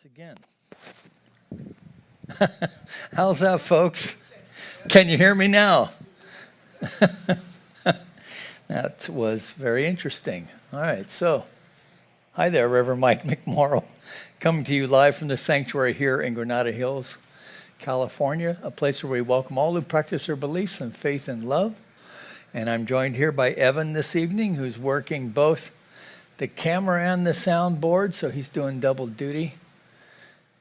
Again. How's that, folks? Can you hear me now? That was very interesting. All right, so hi there, Reverend Mike McMorrow, coming to you live from the sanctuary here in Granada Hills, California, a place where we welcome all who practice their beliefs in faith and love. And I'm joined here by Evan this evening, who's working both the camera and the soundboard, so he's doing double duty.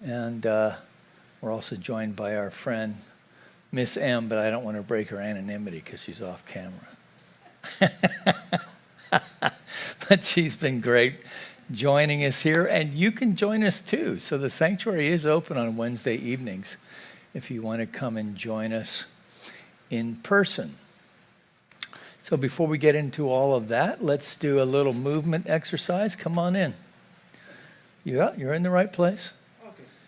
And we're also joined by our friend, Miss M, but I don't want to break her anonymity because she's off camera. But she's been great joining us here, and you can join us too. So the sanctuary is open on Wednesday evenings if you want to come and join us in person. So before we get into all of that, let's do a little movement exercise. Come on in. Yeah, you're in the right place.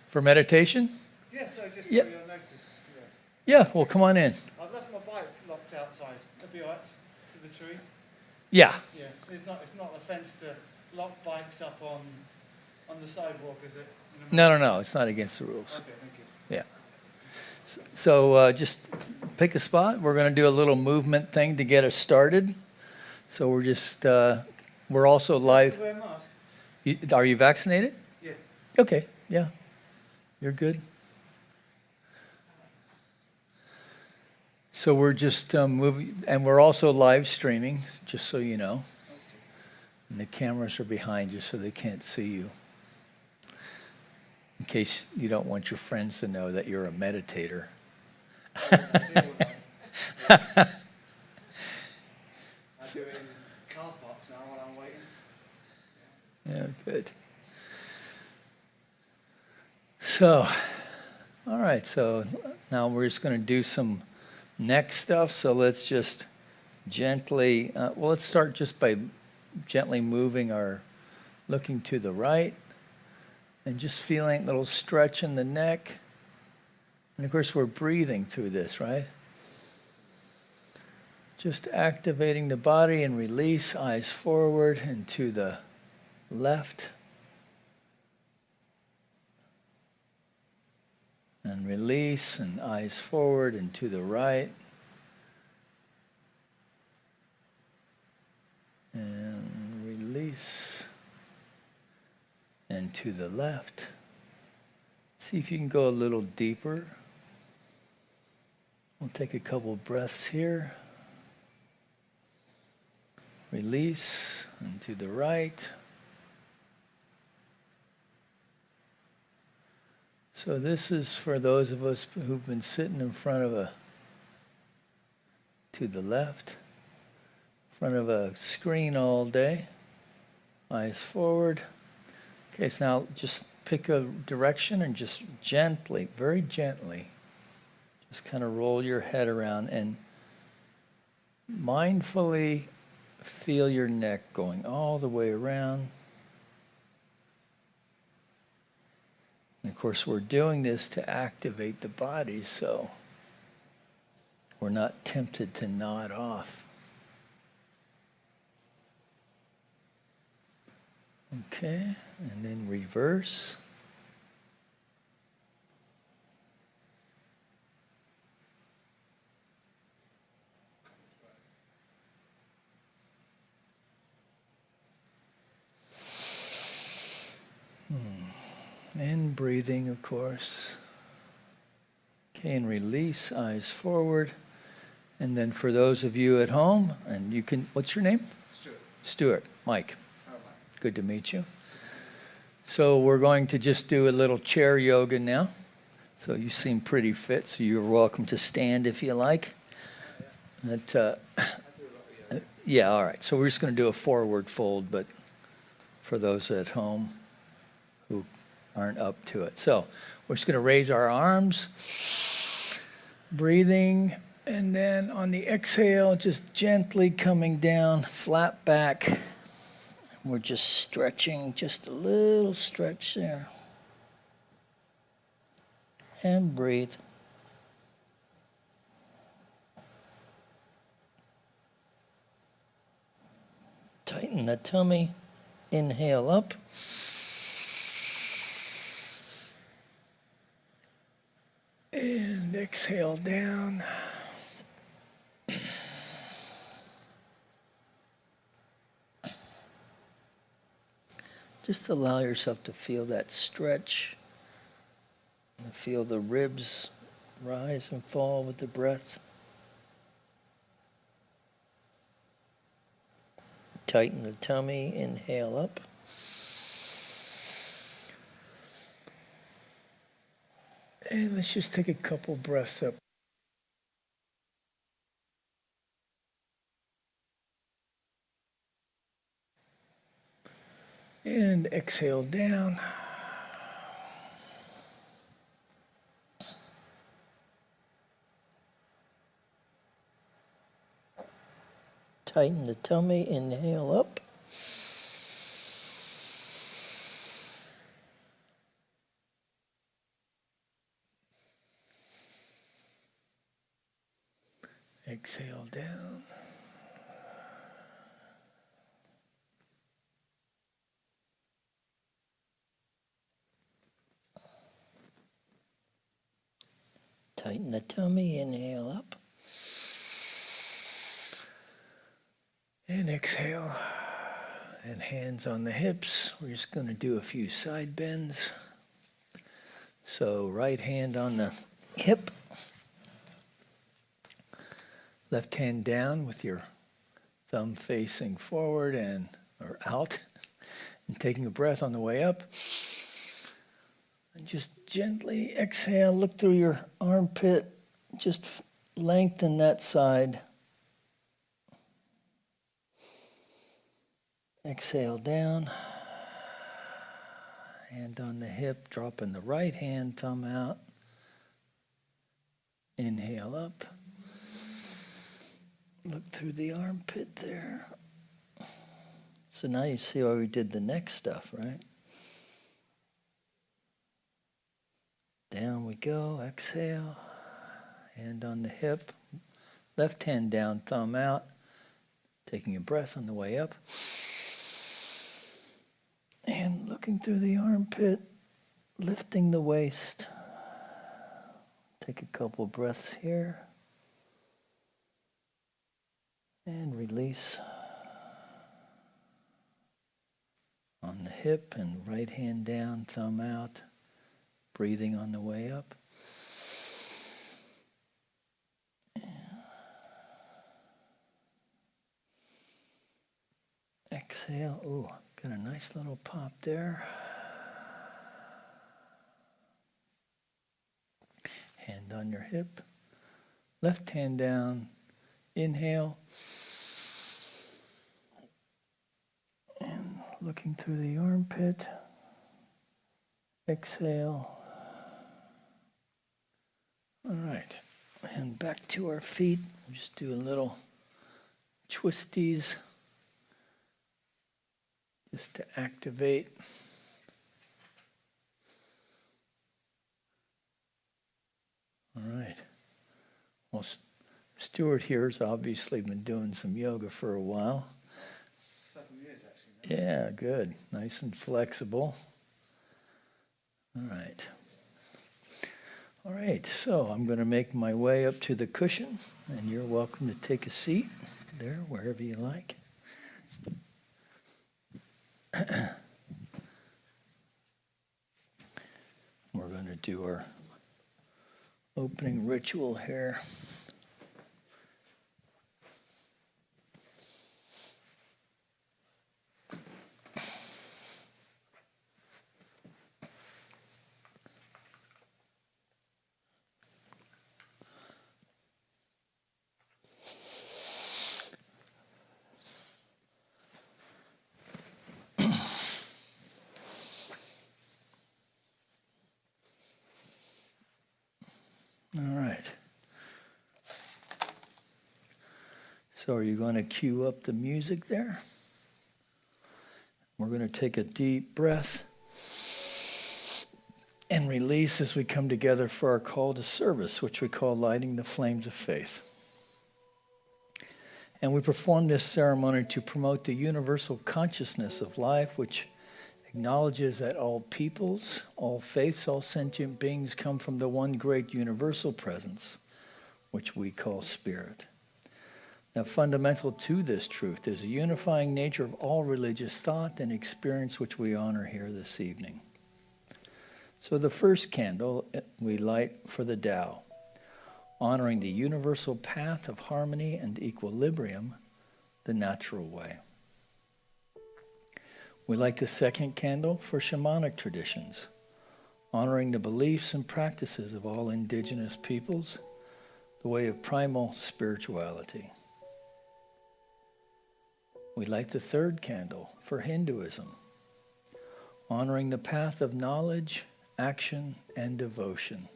For meditation? Yes, I just Yeah. saw your notice. Yeah, well, come on in. I've left my bike locked outside. It'll be all right to the tree. Yeah. Yeah, it's not a fence to lock bikes up on the sidewalk, is it? No, it's not against the rules. Okay, thank you. Yeah. So just pick a spot. We're going to do a little movement thing to get us started. So we're just, we're also live. Do you wear a mask? Are you vaccinated? Yeah. Okay, yeah. You're good. So we're just moving, and we're also live streaming, just so you know. And the cameras are behind you so they can't see you. In case you don't want your friends to know that you're a meditator. I do it in car parks now when I'm waiting. Yeah, good. So, all right, so now we're just going to do some neck stuff. So let's just gently, let's start just by gently moving looking to the right and just feeling a little stretch in the neck. And of course, we're breathing through this, right? Just activating the body and release, eyes forward and to the left. And release, and eyes forward and to the right. And release, and to the left. See if you can go a little deeper. We'll take a couple breaths here. Release, and to the right. So this is for those of us who've been sitting in front of to the left, in front of a screen all day, eyes forward. Okay, so now just pick a direction and just gently, very gently, just kind of roll your head around and mindfully feel your neck going all the way around. And of course, we're doing this to activate the body, so we're not tempted to nod off. Okay, and then reverse. And breathing, of course. Okay, and release, eyes forward. And then for those of you at home, and you can, what's your name? Stuart. Stuart. Mike. Oh, Mike. Good to meet you. So we're going to just do a little chair yoga now. So you seem pretty fit, so you're welcome to stand if you like. Yeah. That, I do a lot of yoga. yeah, all right. So we're just going to do a forward fold, but for those at home who aren't up to it. So we're just going to raise our arms, breathing, and then on the exhale, just gently coming down, flat back. We're just stretching, just a little stretch there. And breathe. Tighten the tummy. Inhale up. And exhale down. Just allow yourself to feel that stretch. And feel the ribs rise and fall with the breath. Tighten the tummy, inhale up. And let's just take a couple breaths up. And exhale down. Tighten the tummy, inhale up. Exhale down. Tighten the tummy, inhale up. And exhale. And hands on the hips. We're just going to do a few side bends. So right hand on the hip. Left hand down with your thumb facing forward or out. And taking a breath on the way up. And just gently exhale, look through your armpit, just lengthen that side. Exhale down, hand on the hip, dropping the right hand, thumb out. Inhale up, look through the armpit there. So now you see why we did the neck stuff, right? Down we go, exhale, hand on the hip, left hand down, thumb out, taking a breath on the way up. And looking through the armpit, lifting the waist. Take a couple breaths here. And release. On the hip and right hand down, thumb out. Breathing on the way up. Exhale. Ooh, got a nice little pop there. Hand on your hip. Left hand down. Inhale. And looking through the armpit. Exhale. All right. And back to our feet. Just do a little twisties. Just to activate. All right. Well, Stuart here has obviously been doing some yoga for a while. 7 years, actually. Yeah, good. Nice and flexible. All right. All right, so I'm going to make my way up to the cushion, and you're welcome to take a seat there, wherever you like. We're going to do our opening ritual here. All right. So are you going to cue up the music there? We're going to take a deep breath and release as we come together for our call to service, which we call lighting the flames of faith. And we perform this ceremony to promote the universal consciousness of life, which acknowledges that all peoples, all faiths, all sentient beings come from the one great universal presence, which we call spirit. Now, fundamental to this truth is a unifying nature of all religious thought and experience, which we honor here this evening. So the first candle we light for the Tao, honoring the universal path of harmony and equilibrium, the natural way. We light the second candle for shamanic traditions, honoring the beliefs and practices of all indigenous peoples, the way of primal spirituality. We light the third candle for Hinduism, honoring the path of knowledge, action, and devotion.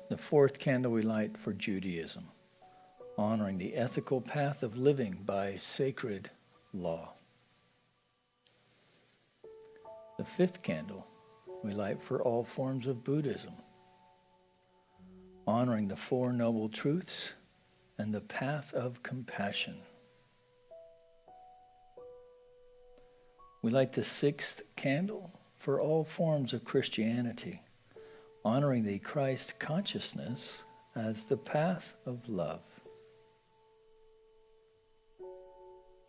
The fourth candle we light for Judaism, honoring the ethical path of living by sacred law. The fifth candle we light for all forms of Buddhism, honoring the Four Noble Truths and the path of compassion. We light the sixth candle for all forms of Christianity, honoring the Christ consciousness as the path of love.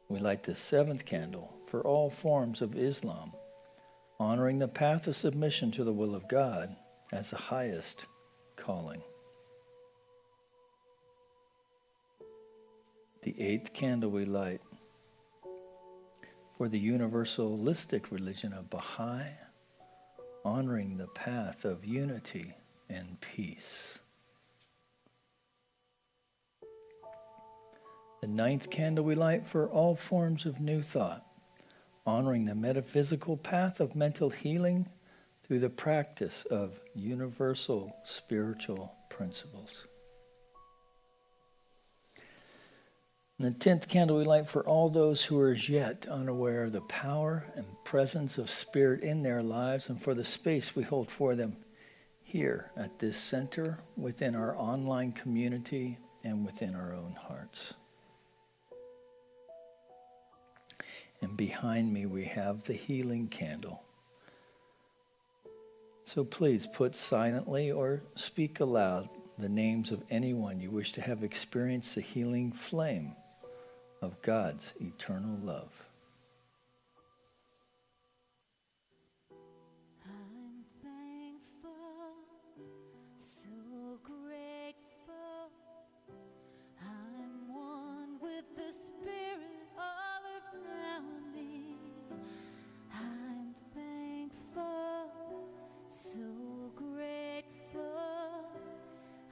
We light the seventh candle for all forms of Islam, honoring the path of submission to the will of God as the highest calling. The eighth candle we light for the universalistic religion of Baha'i, honoring the path of unity and peace. The ninth candle we light for all forms of New Thought, honoring the metaphysical path of mental healing through the practice of universal spiritual principles. And the 10th candle we light for all those who are as yet unaware of the power and presence of Spirit in their lives, and for the space we hold for them here at this center, within our online community, and within our own hearts. And behind me we have the healing candle. So please put silently or speak aloud the names of anyone you wish to have experienced the healing flame of God's eternal love. I'm thankful, so grateful. I'm one with the Spirit all around me. I'm thankful, so grateful.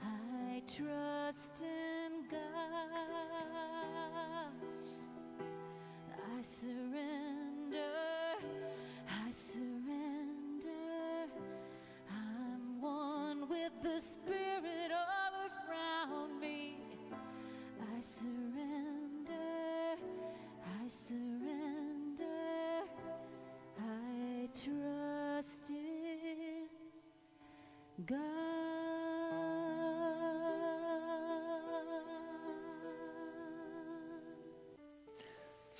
I trust in God. I surrender, I surrender. I'm one with the Spirit all around me. I surrender, I surrender. I trust in God.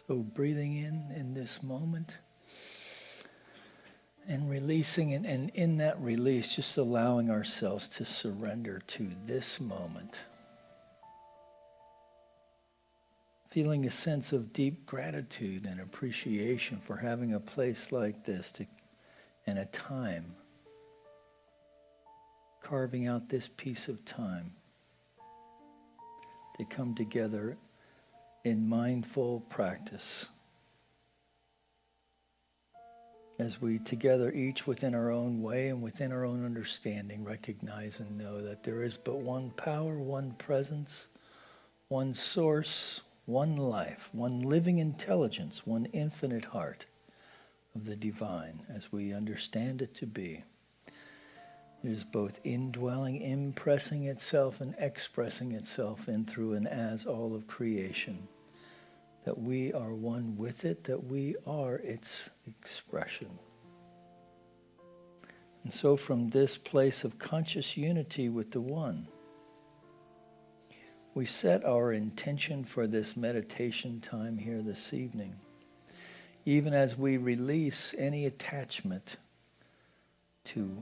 So breathing in this moment and releasing, and in that release, just allowing ourselves to surrender to this moment. Feeling a sense of deep gratitude and appreciation for having a place like this and a time, carving out this piece of time to come together in mindful practice, as we together, each within our own way and within our own understanding, recognize and know that there is but one power, one presence, one source, one life, one living intelligence, one infinite heart of the divine as we understand it to be. It is both indwelling, impressing itself, and expressing itself in, through, and as all of creation. That we are one with it, that we are its expression. And so from this place of conscious unity with the One, we set our intention for this meditation time here this evening even as we release any attachment to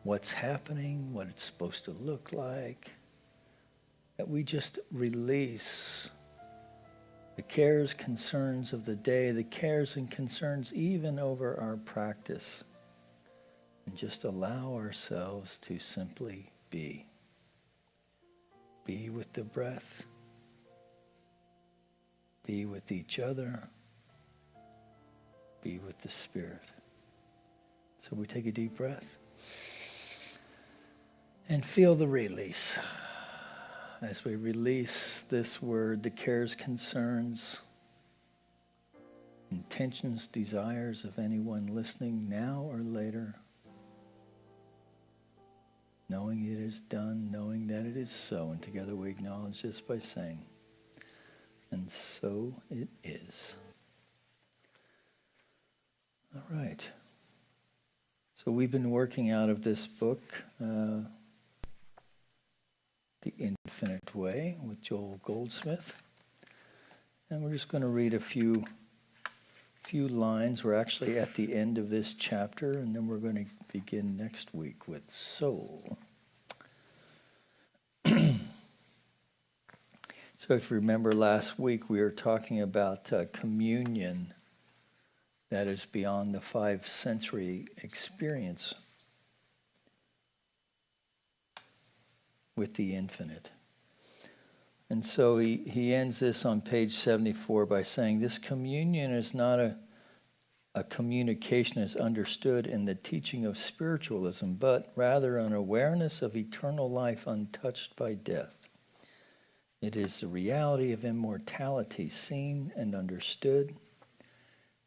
what's happening, what it's supposed to look like, that we just release the cares, concerns of the day, the cares and concerns even over our practice, and just allow ourselves to simply be. Be with the breath, be with each other, be with the Spirit. So we take a deep breath and feel the release. As we release this word, the cares, concerns, intentions, desires of anyone listening now or later, knowing it is done, knowing that it is so, and together we acknowledge this by saying, and so it is. All right. So we've been working out of this book, The Infinite Way, with Joel Goldsmith. And we're just going to read a few lines. We're actually at the end of this chapter, and then we're going to begin next week with soul. So if you remember last week, we were talking about communion that is beyond the 5 sensory experience with the infinite. And so he ends this on page 74 by saying, this communion is not a communication as understood in the teaching of spiritualism, but rather an awareness of eternal life untouched by death. It is the reality of immortality seen and understood.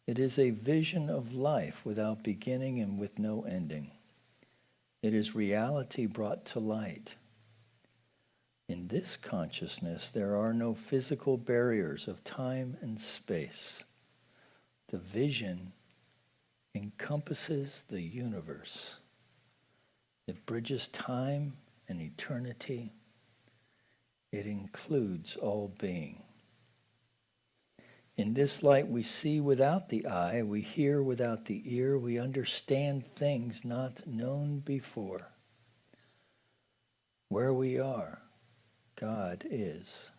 It is a vision of life without beginning and with no ending. It is reality brought to light. In this consciousness, there are no physical barriers of time and space. The vision encompasses the universe. It bridges time and eternity. It includes all being. In this light, we see without the eye, we hear without the ear, we understand things not known before. Where we are, God is,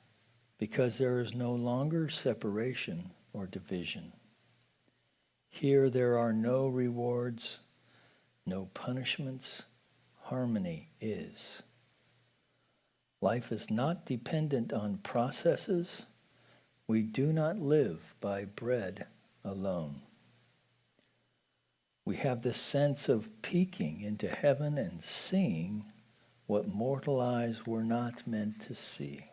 because there is no longer separation or division. Here there are no rewards, no punishments. Harmony is. Life is not dependent on processes. We do not live by bread alone. We have the sense of peeking into heaven and seeing what mortal eyes were not meant to see.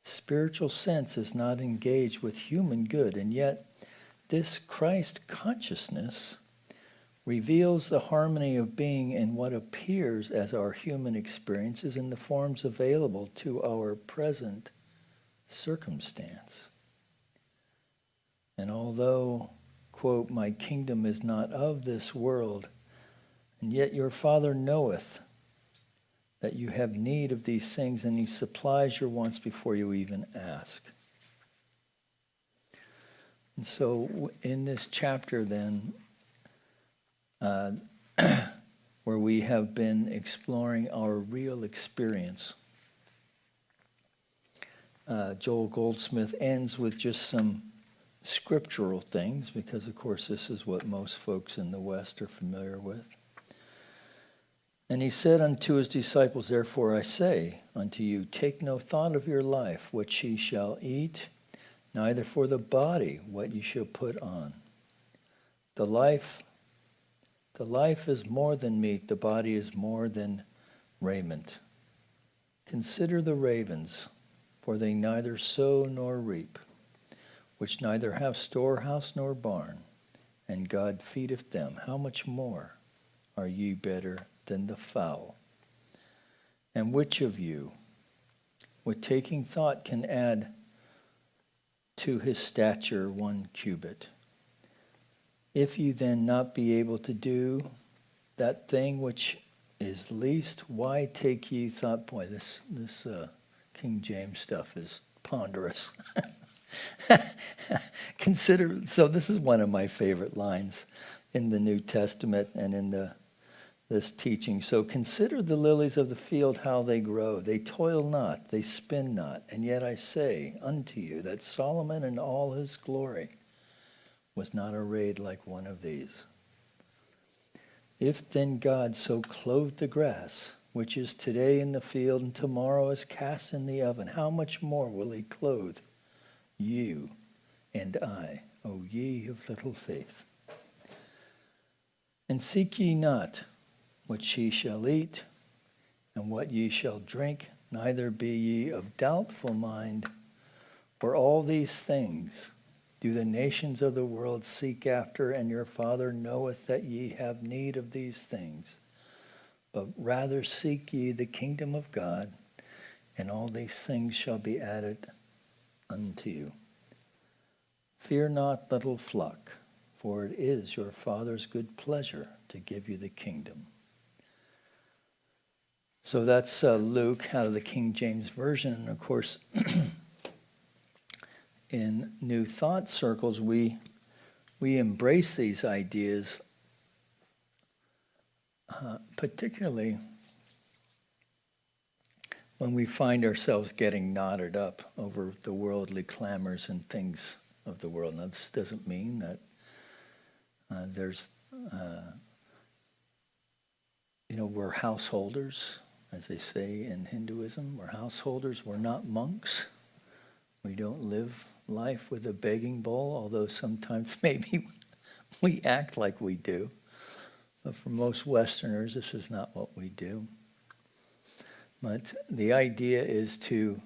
Spiritual sense is not engaged with human good, and yet this Christ consciousness reveals the harmony of being in what appears as our human experiences in the forms available to our present circumstance. And although, quote, my kingdom is not of this world, and yet your Father knoweth that you have need of these things, and he supplies your wants before you even ask. And so in this chapter then, where we have been exploring our real experience, Joel Goldsmith ends with just some scriptural things, because of course this is what most folks in the West are familiar with. And he said unto his disciples, therefore I say unto you, take no thought of your life, what ye shall eat, neither for the body, what ye shall put on. The life is more than meat, the body is more than raiment. Consider the ravens, for they neither sow nor reap, which neither have storehouse nor barn, and God feedeth them. How much more are ye better than the fowl? And which of you, with taking thought, can add to his stature 1 cubit? If you then not be able to do that thing which is least, why take ye thought? Boy, this King James stuff is ponderous. Consider, so this is one of my favorite lines in the New Testament and in this teaching. So consider the lilies of the field, how they grow. They toil not, they spin not. And yet I say unto you that Solomon in all his glory was not arrayed like one of these. If then God so clothed the grass, which is today in the field and tomorrow is cast in the oven, how much more will he clothe you and I, O ye of little faith? And seek ye not what ye shall eat, and what ye shall drink, neither be ye of doubtful mind. For all these things do the nations of the world seek after, and your Father knoweth that ye have need of these things. But rather seek ye the kingdom of God, and all these things shall be added unto you. Fear not, little flock, for it is your Father's good pleasure to give you the kingdom. So that's Luke out of the King James Version. And of course, in New Thought circles, we embrace these ideas, particularly when we find ourselves getting knotted up over the worldly clamors and things of the world. Now, this doesn't mean that we're householders, as they say in Hinduism. We're householders. We're not monks. We don't live life with a begging bowl, although sometimes maybe we act like we do. But for most Westerners, this is not what we do. But the idea is to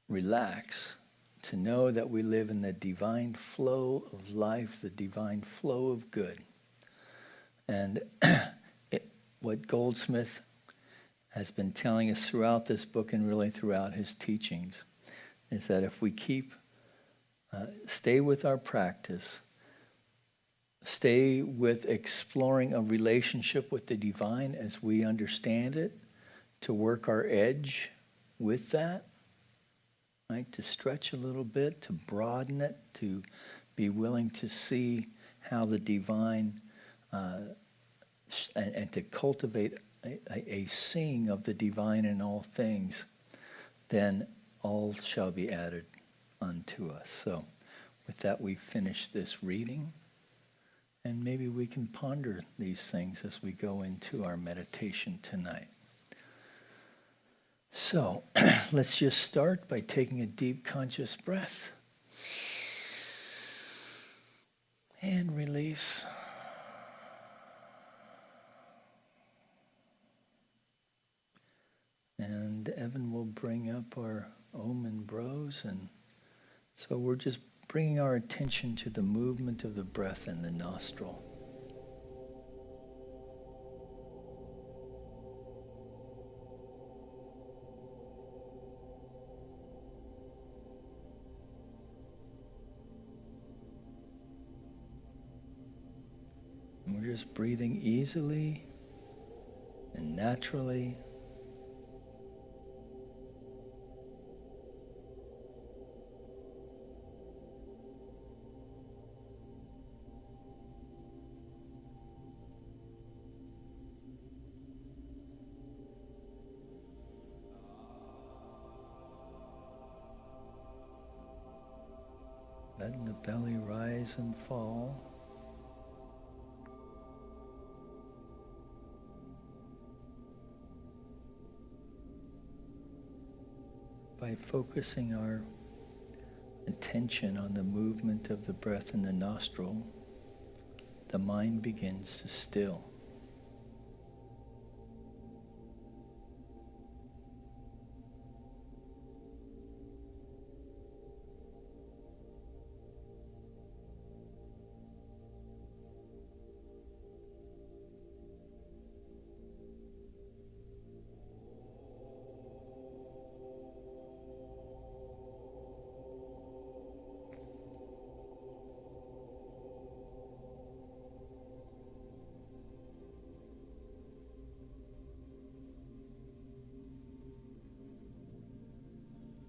relax, to know that we live in the divine flow of life, the divine flow of good. And what Goldsmith has been telling us throughout this book and really throughout his teachings is that if we stay with our practice, stay with exploring a relationship with the divine as we understand it, to work our edge with that, right? To stretch a little bit, to broaden it, to be willing to see how the divine, and to cultivate a seeing of the divine in all things, then all shall be added unto us. So with that, we finish this reading, and maybe we can ponder these things as we go into our meditation tonight. So let's just start by taking a deep conscious breath and release. And Evan will bring up our Om and Bros. And so we're just bringing our attention to the movement of the breath in the nostril. And we're just breathing easily and naturally. Letting the belly rise and fall. By focusing our attention on the movement of the breath in the nostril, the mind begins to still.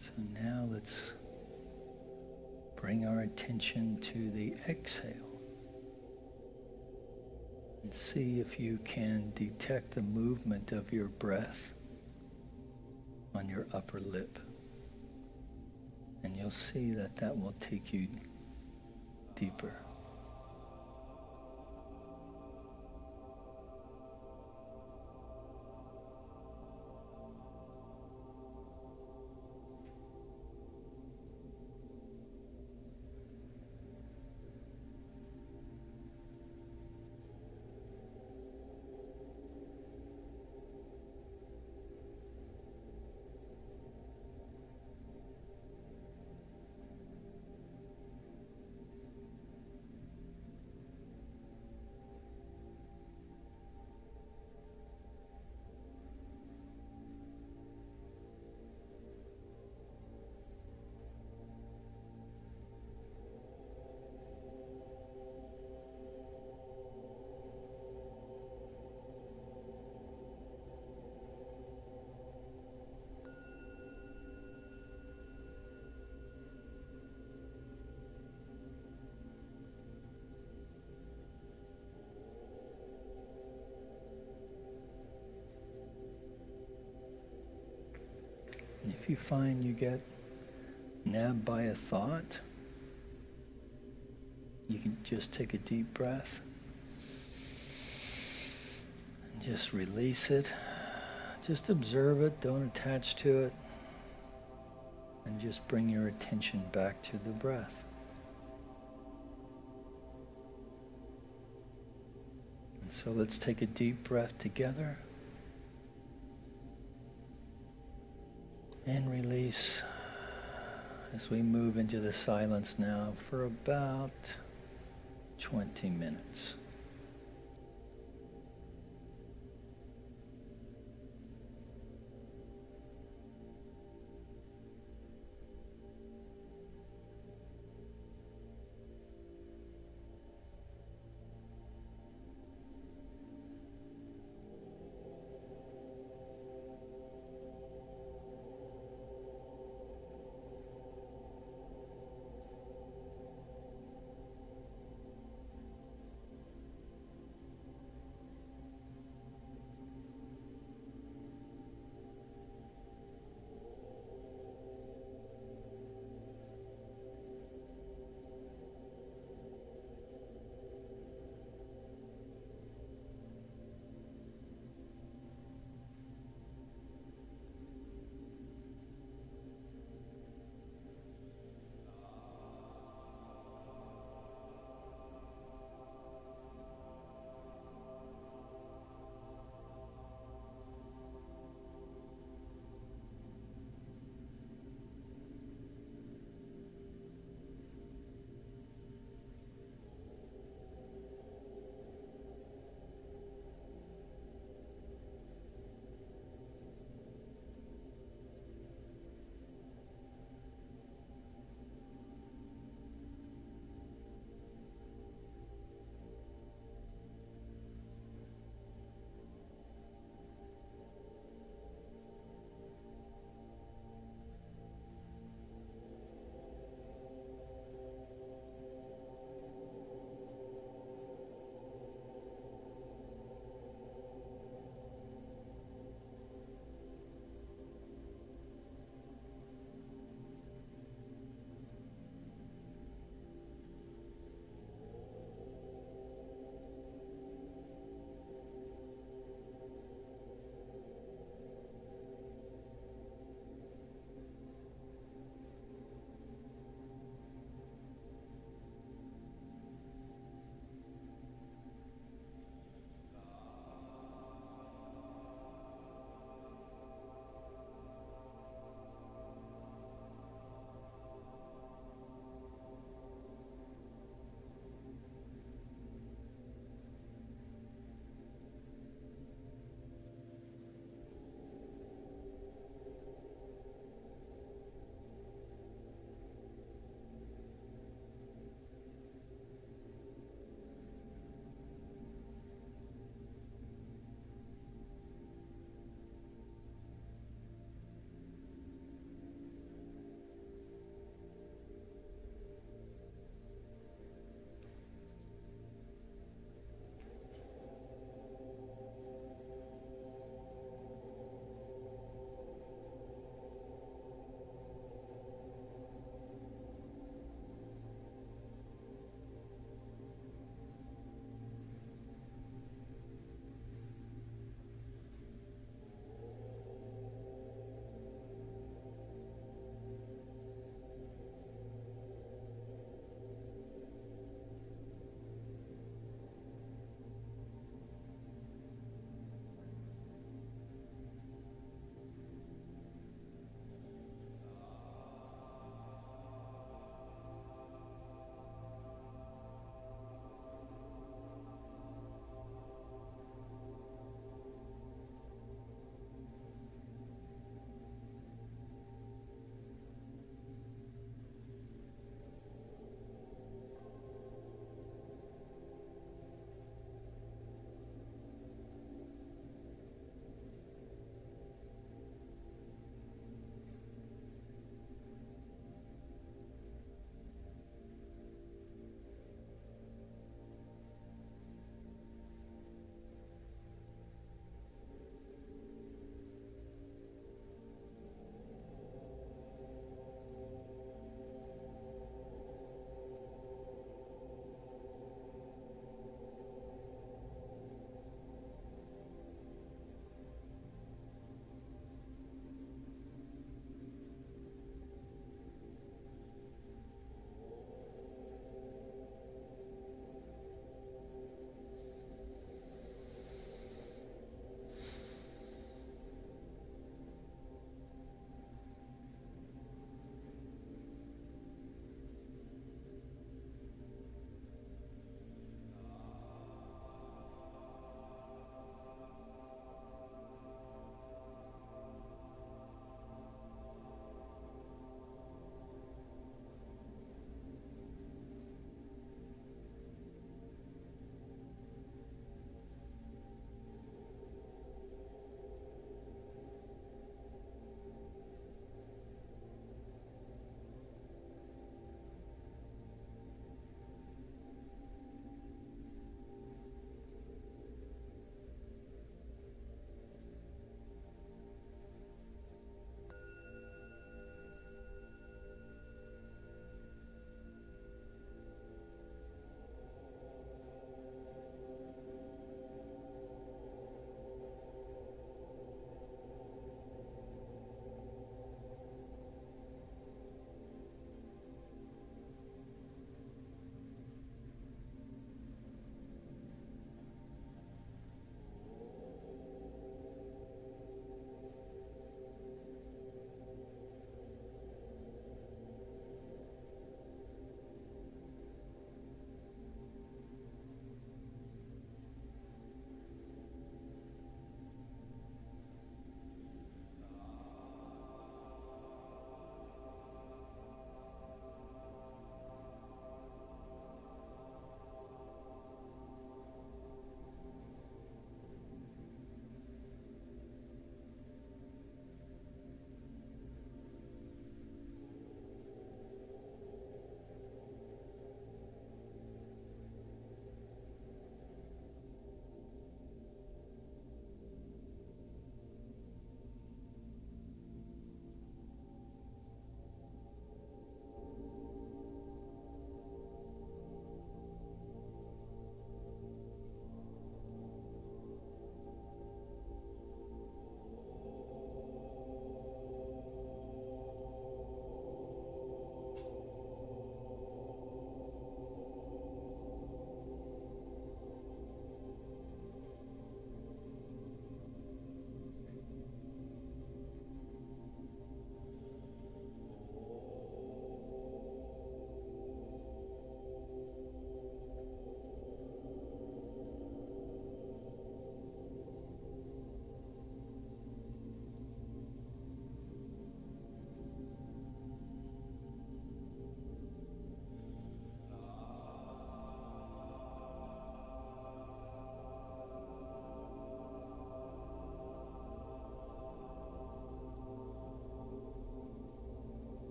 So now let's bring our attention to the exhale. And see if you can detect the movement of your breath on your upper lip. And you'll see that that will take you deeper. And if you find you get nabbed by a thought, you can just take a deep breath and just release it. Just observe it, don't attach to it, and just bring your attention back to the breath. And so let's take a deep breath together and release as we move into the silence now for about 20 minutes.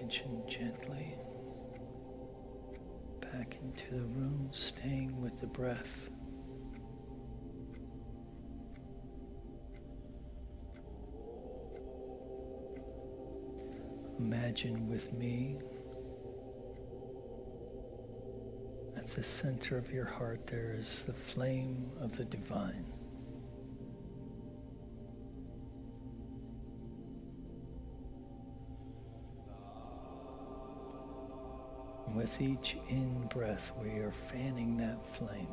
attention gently back into the room, staying with the breath. Imagine with me at the center of your heart there is the flame of the divine. With each in-breath, we are fanning that flame.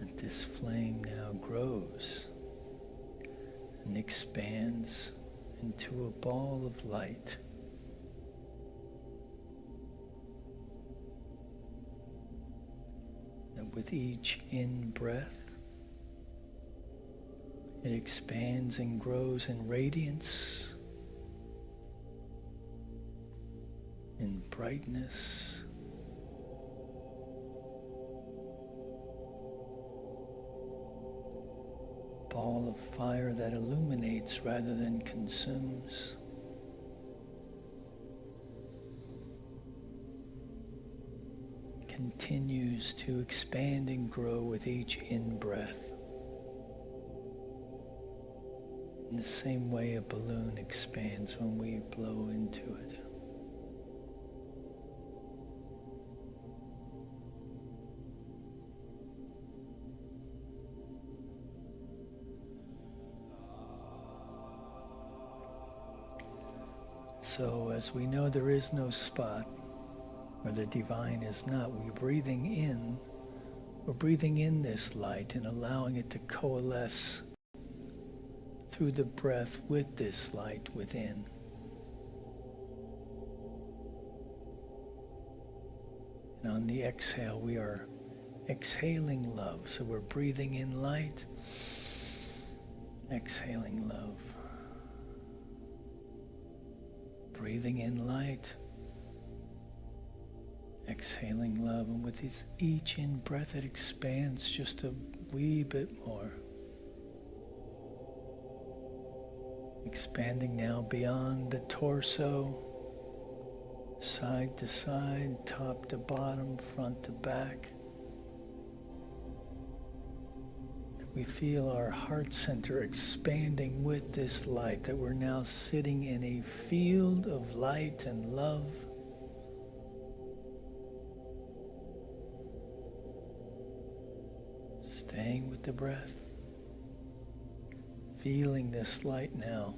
And this flame now grows and expands into a ball of light. And with each in-breath, it expands and grows in radiance, in brightness, ball of fire that illuminates rather than consumes. Continues to expand and grow with each in-breath. In the same way a balloon expands when we blow into it. So as we know there is no spot where the divine is not, we're breathing in this light and allowing it to coalesce through the breath with this light within. And on the exhale, we are exhaling love. So we're breathing in light, exhaling love. Breathing in light, exhaling love, and with each in-breath it expands just a wee bit more. Expanding now beyond the torso, side to side, top to bottom, front to back. We feel our heart center expanding with this light, that we're now sitting in a field of light and love. Staying with the breath, feeling this light now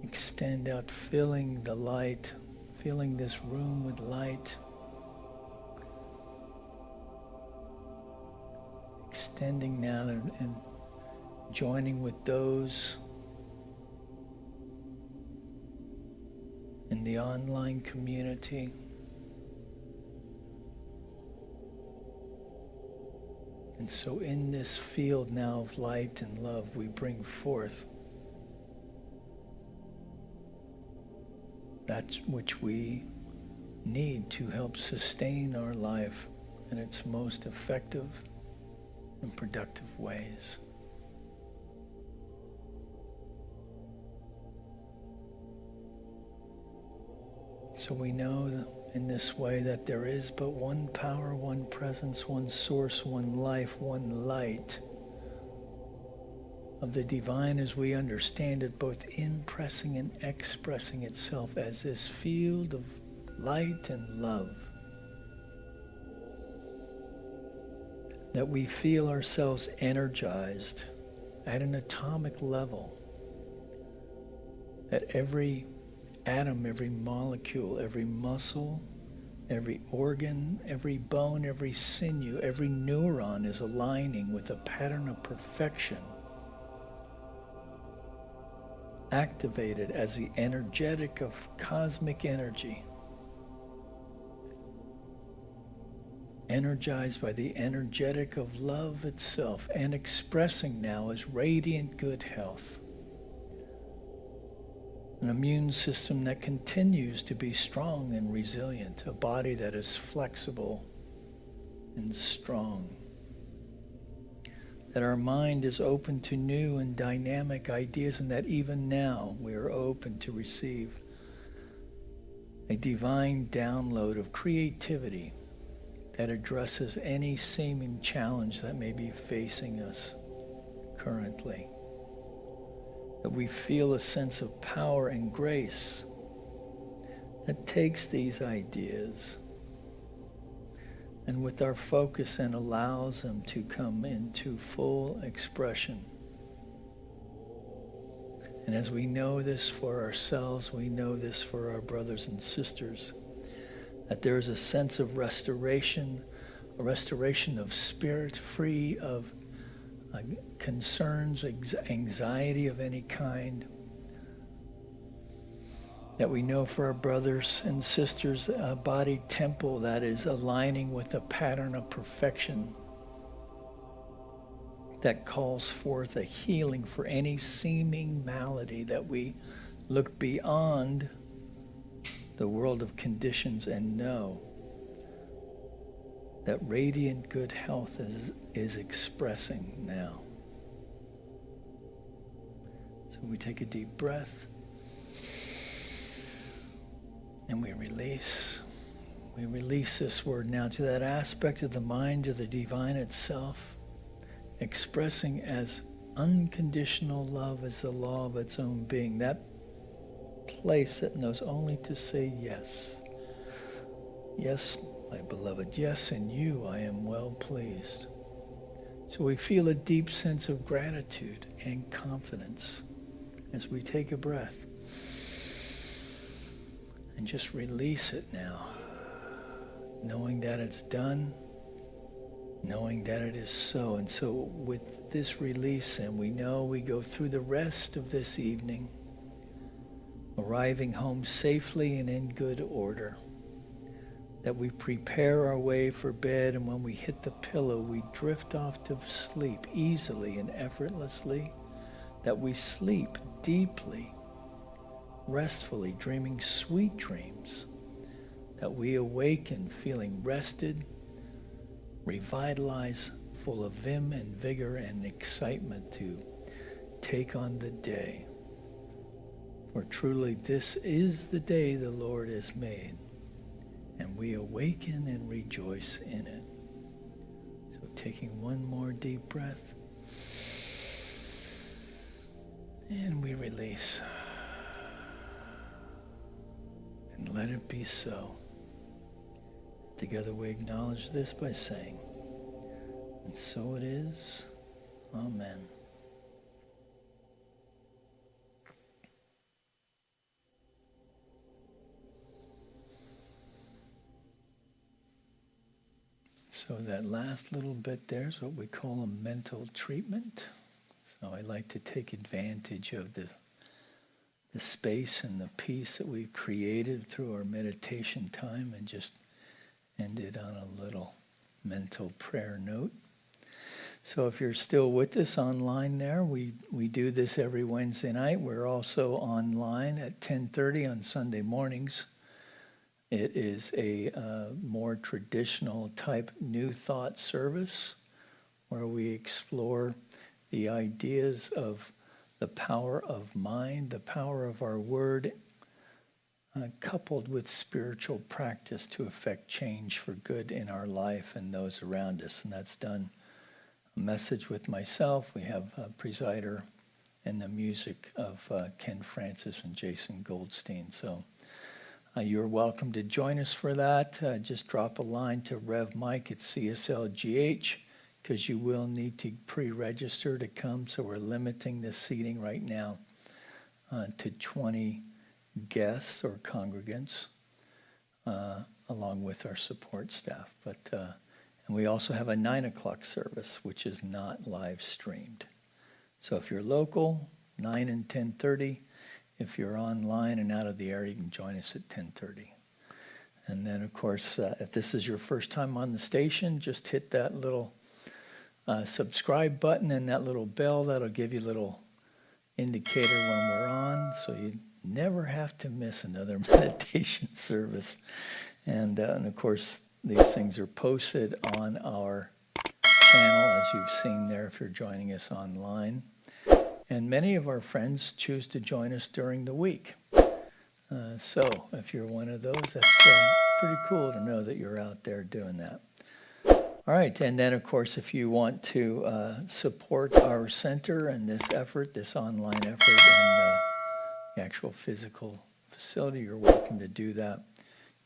extend out, filling the light, filling this room with light, extending now and joining with those in the online community. And so in this field now of light and love, we bring forth that which we need to help sustain our life in its most effective and productive ways. So we know that in this way that there is but one power, one presence, one source, one life, one light of the divine as we understand it, both impressing and expressing itself as this field of light and love. That we feel ourselves energized at an atomic level, that every atom, every molecule, every muscle, every organ, every bone, every sinew, every neuron is aligning with a pattern of perfection, activated as the energetic of cosmic energy, energized by the energetic of love itself, and expressing now as radiant good health. an immune system that continues to be strong and resilient, a body that is flexible and strong, that our mind is open to new and dynamic ideas, and that even now we are open to receive a divine download of creativity that addresses any seeming challenge that may be facing us currently. That we feel a sense of power and grace that takes these ideas and with our focus and allows them to come into full expression. And as we know this for ourselves, we know this for our brothers and sisters, that there is a sense of restoration, a restoration of spirit, free of concerns, anxiety of any kind. That we know for our brothers and sisters, a body temple that is aligning with a pattern of perfection that calls forth a healing for any seeming malady, that we look beyond the world of conditions and know that radiant good health is expressing now. So we take a deep breath and we release. We release this word now to that aspect of the mind, of the divine itself, expressing as unconditional love as the law of its own being, that place that knows only to say yes. Yes, my beloved, yes, in you I am well pleased. So we feel a deep sense of gratitude and confidence as we take a breath and just release it now, knowing that it's done, knowing that it is so. And so with this release, and we know we go through the rest of this evening, arriving home safely and in good order, that we prepare our way for bed, and when we hit the pillow, we drift off to sleep easily and effortlessly, that we sleep deeply, restfully, dreaming sweet dreams, that we awaken feeling rested, revitalized, full of vim and vigor and excitement to take on the day. For truly this is the day the Lord has made, and we awaken and rejoice in it. So taking one more deep breath, and we release. And let it be so. Together we acknowledge this by saying, and so it is. Amen. So that last little bit there is what we call a mental treatment. So I like to take advantage of the space and the peace that we've created through our meditation time and just end it on a little mental prayer note. So if you're still with us online there, we do this every Wednesday night. We're also online at 10:30 on Sunday mornings. It is a more traditional type New Thought service where we explore the ideas of the power of mind, the power of our word, coupled with spiritual practice to effect change for good in our life and those around us. And that's done a message with myself. We have a presider and the music of Ken Francis and Jason Goldstein. So you're welcome to join us for that. Just drop a line to Rev Mike at CSLGH, because you will need to pre-register to come. So we're limiting this seating right now to 20 guests or congregants, along with our support staff. And we also have a 9 o'clock service, which is not live streamed. So if you're local, 9 and 10:30. If you're online and out of the area, you can join us at 10:30. And then, of course, if this is your first time on the station, just hit that little subscribe button and that little bell. That'll give you a little indicator when we're on, so you never have to miss another meditation service. And of course, these things are posted on our channel, as you've seen there if you're joining us online. And many of our friends choose to join us during the week. So if you're one of those, that's pretty cool to know that you're out there doing that. All right, and then of course, if you want to support our center and this effort, this online effort, and the actual physical facility, you're welcome to do that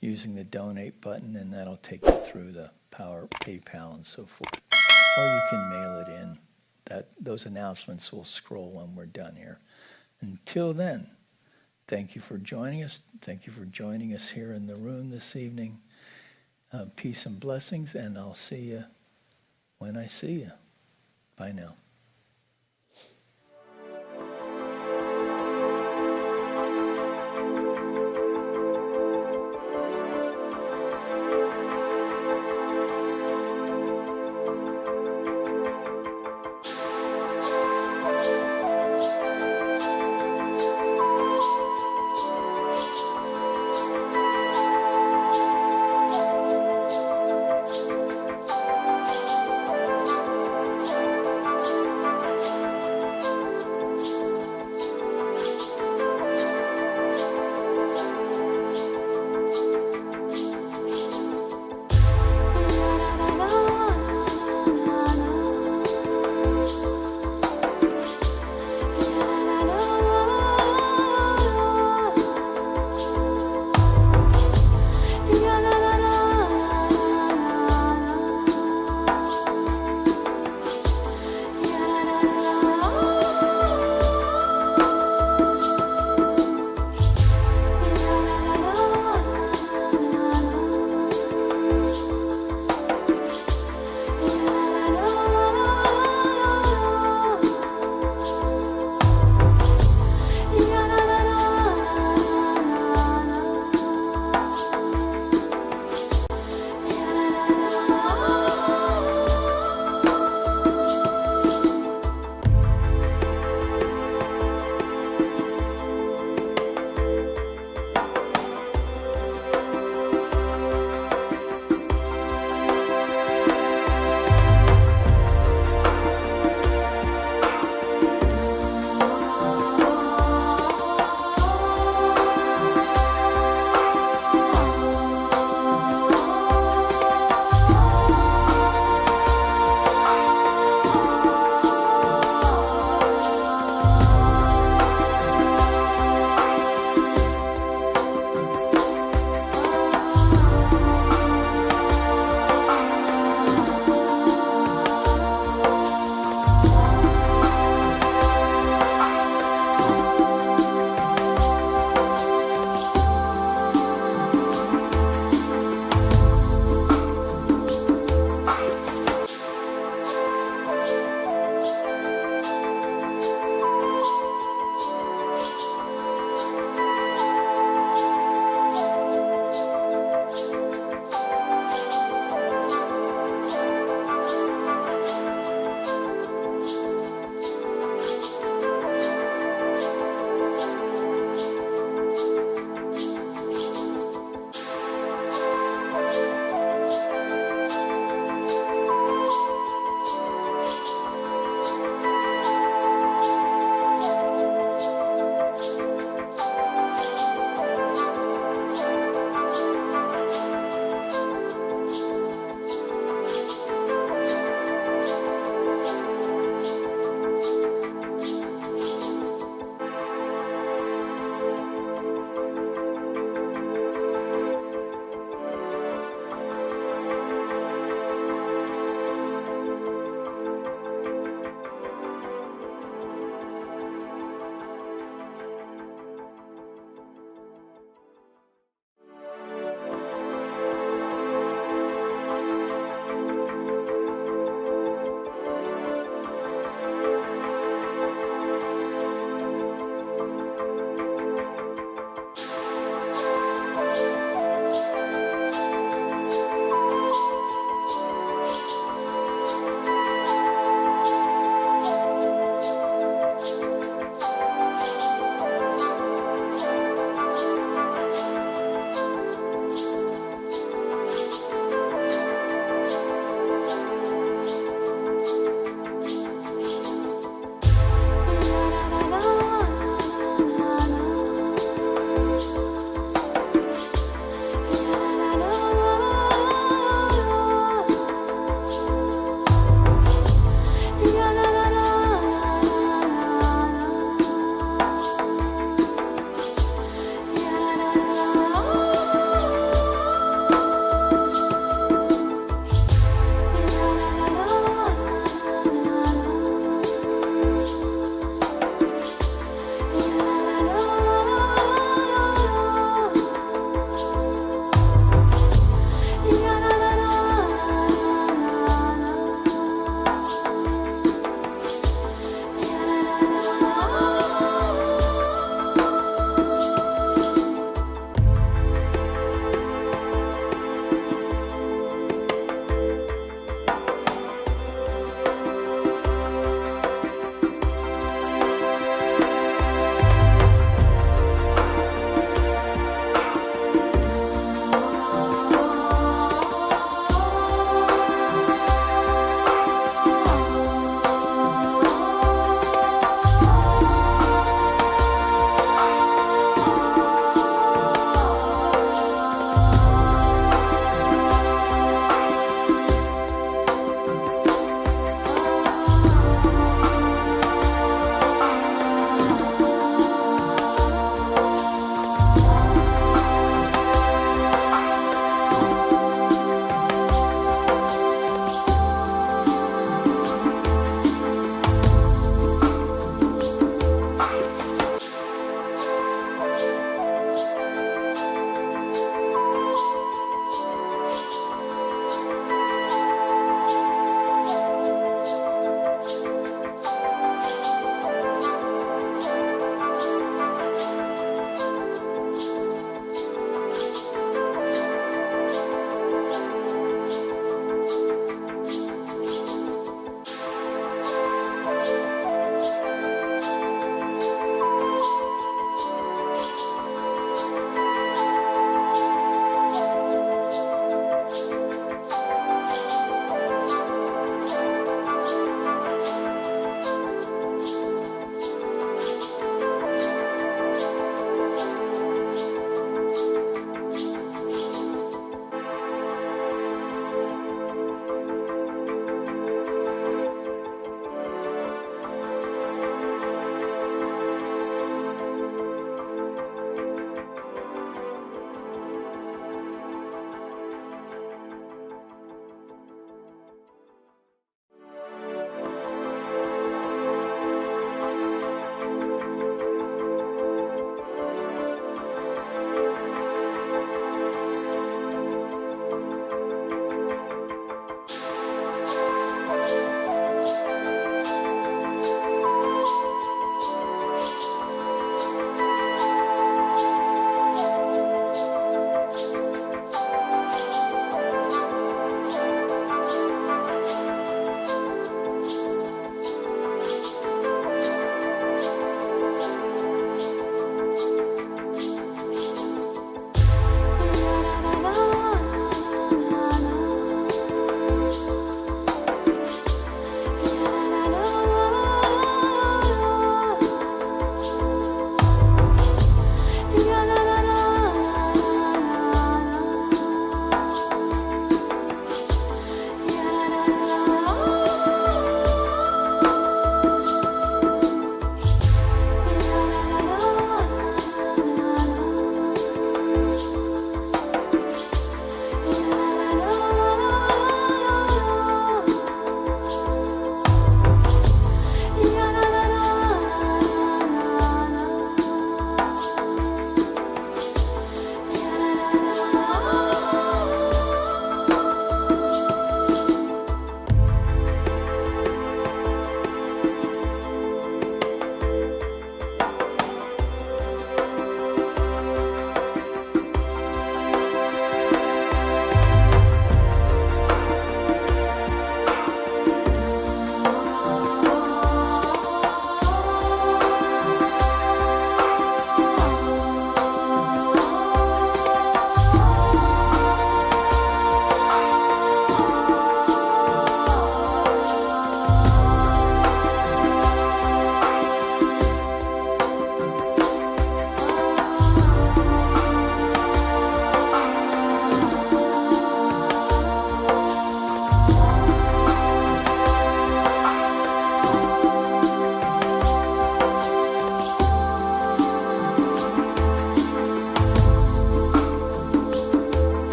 using the donate button, and that'll take you through the PayPal and so forth. Or you can mail it in. Those announcements will scroll when we're done here. Until then, thank you for joining us. Thank you for joining us here in the room this evening. Peace and blessings, and I'll see you when I see you. Bye now.